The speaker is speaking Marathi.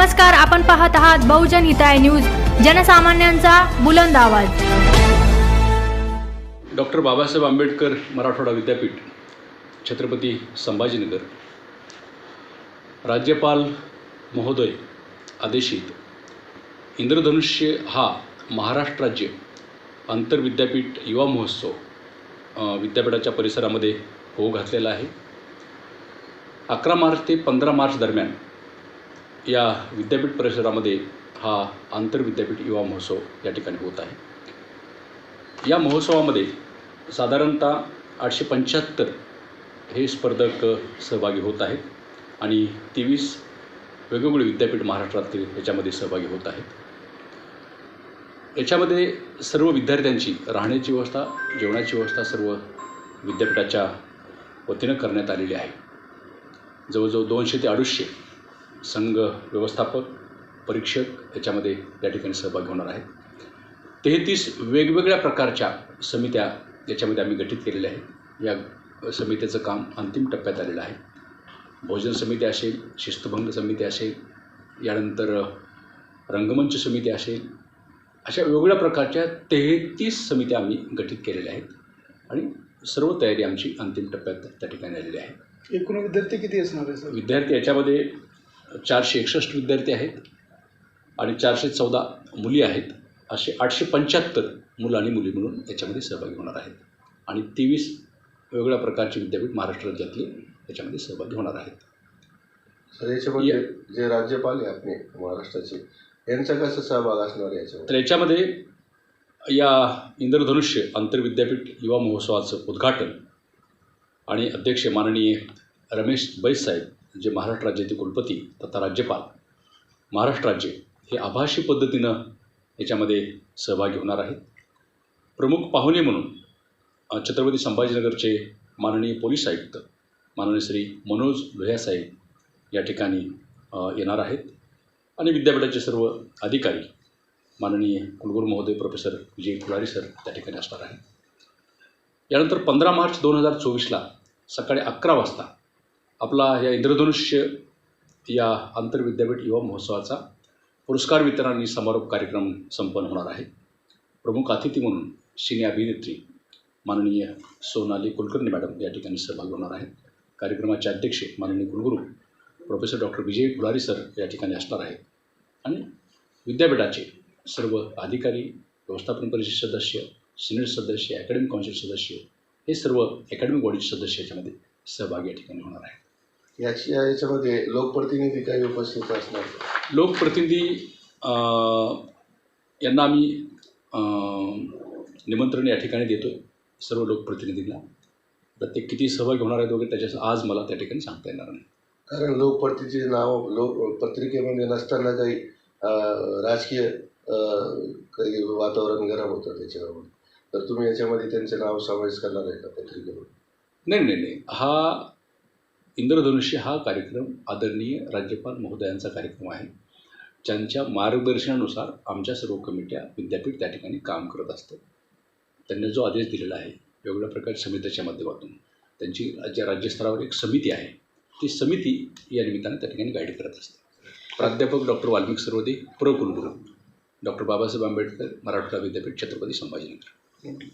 नमस्कार, आपण पाहत आहात बहुजन हिताय न्यूज, जनसामान्यांचा बुलंद आवाज। डॉक्टर बाबासाहेब आंबेडकर मराठवाडा विद्यापीठ, छत्रपती संभाजीनगर, राज्यपाल महोदय आदेशित इंद्रधनुष्य हा महाराष्ट्र राज्य आंतरविद्यापीठ युवा महोत्सव विद्यापीठाच्या परिसरामध्ये होऊ घातलेला आहे। 11 मार्च ते 15 मार्च दरम्यान या विद्यापीठ परिसरामध्ये हा आंतरविद्यापीठ युवा महोत्सव या ठिकाणी होत आहे। या महोत्सवामध्ये साधारणतः 875 हे स्पर्धक सहभागी होत आहेत आणि 23 वेगवेगळे विद्यापीठ महाराष्ट्रातील याच्यामध्ये सहभागी होत आहेत। याच्यामध्ये सर्व विद्यार्थ्यांची राहण्याची व्यवस्था, जेवणाची व्यवस्था सर्व विद्यापीठाच्या वतीनं करण्यात आलेली आहे। जवळजवळ 200 ते 250 संघ व्यवस्थापक, परीक्षक याच्यामध्ये या ठिकाणी सहभागी होणार आहेत। 33 वेगवेगळ्या प्रकारच्या समित्या याच्यामध्ये आम्ही गठीत केलेल्या आहेत। या समितीचं काम अंतिम टप्प्यात आलेलं आहे। भोजन समिती असेल, शिस्तभंग समिती असेल, यानंतर रंगमंच समिती असेल, अशा वेगवेगळ्या प्रकारच्या 33 समित्या आम्ही गठीत केलेल्या आहेत आणि सर्व तयारी आमची अंतिम टप्प्यात त्या ठिकाणी आलेली आहे। एकूण विद्यार्थी किती असणार आहे सर? विद्यार्थी याच्यामध्ये 461 विद्यार्थी आहेत आणि 414 मुली आहेत। असे 875 मुलं आणि मुली म्हणून याच्यामध्ये सहभागी होणार आहेत आणि 23 वेगवेगळ्या प्रकारचे विद्यापीठ महाराष्ट्र राज्यातले याच्यामध्ये सहभागी होणार आहेत। सर, याच्यामध्ये जे राज्यपाल आहे आपले महाराष्ट्राचे, यांचा कसा सहभाग असणार आहे याच्यामध्ये? तर याच्यामध्ये या इंद्रधनुष्य आंतरविद्यापीठ युवा महोत्सवाचं उद्घाटन आणि अध्यक्ष माननीय रमेश बैस साहेब, जे महाराष्ट्र राज्याचे कुलपती तथा राज्यपाल महाराष्ट्र राज्य, हे आभासी पद्धतीनं याच्यामध्ये सहभागी होणार आहेत। प्रमुख पाहुणे म्हणून छत्रपती संभाजीनगरचे माननीय पोलीस आयुक्त माननीय श्री मनोज लोहिया साहेब या ठिकाणी येणार आहेत आणि विद्यापीठाचे सर्व अधिकारी माननीय कुलगुरू महोदय प्रोफेसर विजय फुलारी सर त्या ठिकाणी असणार आहेत। यानंतर 15 मार्च 2024ला सकाळी 11 वाजता आपला या इंद्रधनुष्य या आंतरविद्यापीठ युवा महोत्सवाचा पुरस्कार वितरण आणि समारोप कार्यक्रम संपन्न होणार आहे। प्रमुख अतिथी म्हणून सिने अभिनेत्री माननीय सोनाली कुलकर्णी मॅडम या ठिकाणी सहभागी होणार आहेत। कार्यक्रमाचे अध्यक्ष माननीय कुलगुरू प्रोफेसर डॉक्टर विजय फुलारी सर या ठिकाणी असणार आहेत आणि विद्यापीठाचे सर्व अधिकारी, व्यवस्थापन परिषद सदस्य, सिनेट सदस्य, अकॅडमिक काउन्सिल सदस्य, हे सर्व अकॅडमिक बॉडीचे सदस्य याच्यामध्ये सहभागी या ठिकाणी होणार आहेत। याच्यामध्ये लोकप्रतिनिधी काही उपस्थित असणार? लोकप्रतिनिधी यांना आम्ही निमंत्रण या ठिकाणी देतो आहे, सर्व लोकप्रतिनिधींना। प्रत्येक किती सहभागी होणार आहेत वगैरे त्याच्यास आज मला त्या ठिकाणी सांगता येणार नाही, कारण लोकप्रतिनिधीचे नाव पत्रिकेमध्ये नसताना काही राजकीय काही वातावरण गरम होतं त्याच्यावर, तर तुम्ही याच्यामध्ये त्यांचे नाव समावेश करणार आहे का पत्रिकेवर? नाही, हा इंद्रधनुष्य हा कार्यक्रम आदरणीय राज्यपाल महोदयांचा कार्यक्रम आहे, ज्यांच्या मार्गदर्शनानुसार आमच्या सर्व कमिट्या विद्यापीठ त्या ठिकाणी काम करत असतात। त्यांनी जो आदेश दिलेला आहे वेगवेगळ्या प्रकारच्या समित्याच्या माध्यमातून त्यांची राज्यस्तरावर एक समिती आहे, ती समिती या निमित्ताने त्या ठिकाणी गाईड करत असते। प्राध्यापक डॉक्टर वाल्मिक सर्वदे, प्र कुलगुरू डॉक्टर बाबासाहेब आंबेडकर मराठवाडा विद्यापीठ, छत्रपती संभाजीनगर।